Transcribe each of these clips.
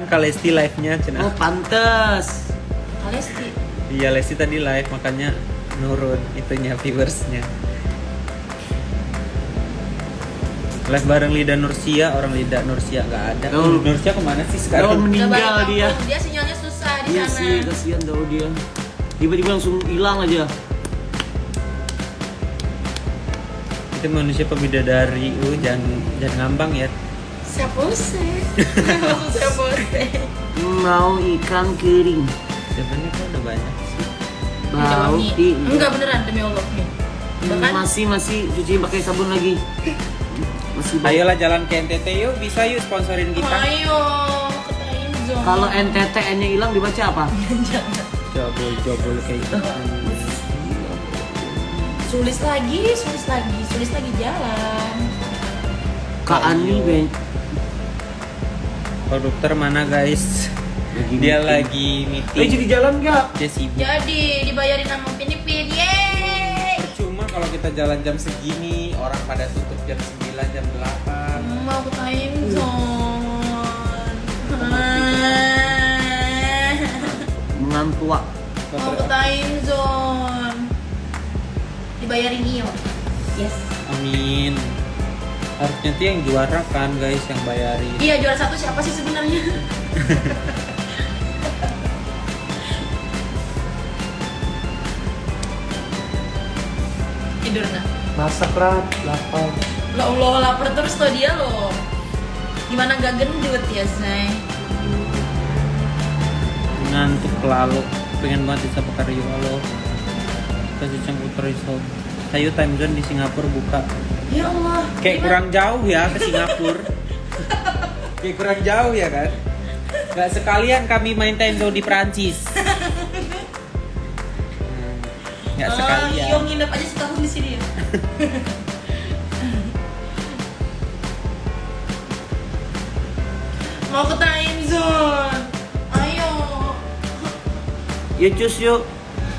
Kak Lesti live-nya cenah. Oh pantes. Lesti. Iya Lesti tadi live makanya nurun itunya viewersnya. Live bareng Lida Nursia, orang Lida Nursia nggak ada. Oh. Nursia kemana sih Oh, sekarang? meninggal dia. Dia sinyalnya susah di Iya sana. sih, kasihan tau dia. Tiba-tiba langsung hilang aja. Itu manusia pembidadari, jangan ngambang ya. Siapa sih? Siapa sih? Mau ikan kering. Sebenarnya kok udah banyak sih. Bau di. Enggak beneran demi Allah nih. Bahkan Masih cuci pakai sabun lagi. Masih bau. Ayolah jalan ke NTT yuk, bisa yuk sponsorin kita. ayo ke time zone. Kalau NTTN-nya hilang dibaca apa? Jangan. Jobol kayak gitu. Sulis lagi jalan. Kak Ani Ben. Produkter mana guys? Dia lagi meeting. jadi jalan nggak? Dia sibuk. Jadi dibayarin sama Pinipin. Yeay. Percuma kalau kita jalan jam segini, orang pada tutup jam 9, jam 8. Mau ke time zone. Mengantua. Mau ke time zone. Dibayarin Iyo. Yes. Amin. Harusnya tuh yang juara kan guys yang bayarin. Iya, juara satu siapa sih sebenarnya? Tidur nah. Masak rat, lapar. Ya Allah, lapar terus tuh dia loh. Gimana gak gendut ya, Say? Ngantuk lalu. Pengen banget disapa Karyo lo. Kasih campur risol. Ayo time zone di Singapura buka. Ya Allah. Kayak gimana? kurang jauh ya ke Singapura. Kayak kurang jauh ya kan? Gak sekalian kami main time zone di Perancis. Gak sekalian. Iyo nginep aja setahun di sini ya. Mau ke time zone. Ayo. Yuk cus yuk.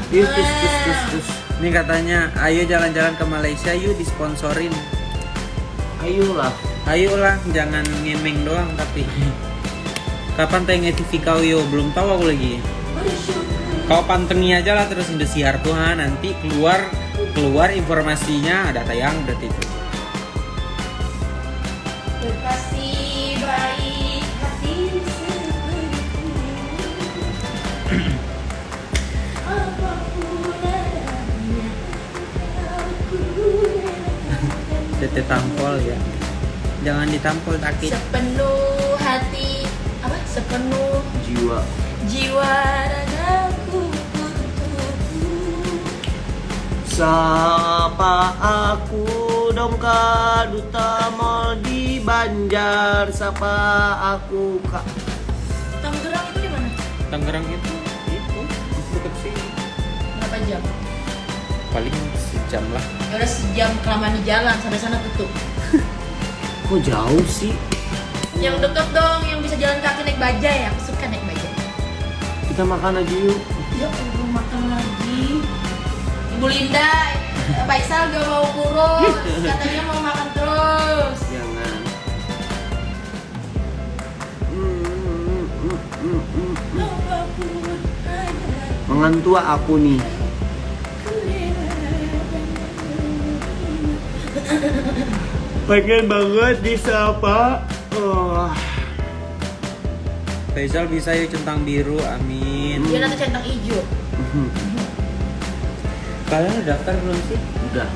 Yuk cus. Ini katanya, ayo jalan-jalan ke Malaysia yuk disponsorin. Ayolah. Ayolah, jangan ngemeng doang tapi. Kapan tayang TV kau yo? Belum tahu aku lagi. Kau pantengi aja lah terus indosiar Tuhan nanti keluar informasinya ada tayang berarti itu. Kekasih baik hati seperti apapun adanya aku Tete tampol ya. Jangan ditampol sakit. sepenuh hati apa sepenuh Jiwa. jiwa ragaku untukmu. Sapa aku dong ka duta mall di Banjar. Sapa aku kak. Tangerang itu di mana? Tangerang itu dekat sini. Berapa jam? Paling sejam lah. Ya udah sejam kelamaan di jalan sampai sana tutup. Kok jauh sih? Yang deket dong, yang bisa jalan kaki naik bajai. Aku suka naik bajai. Kita makan aja yuk. Ya Allah makan lagi. Ibu Linda, Faisal gak mau kurus, katanya mau makan terus. Jangan. Mengantua aku nih. Pengen banget disapa. Faisal bisa yuk centang biru, amin. Dia nanti centang hijau. Kalian udah daftar belum sih? Udah.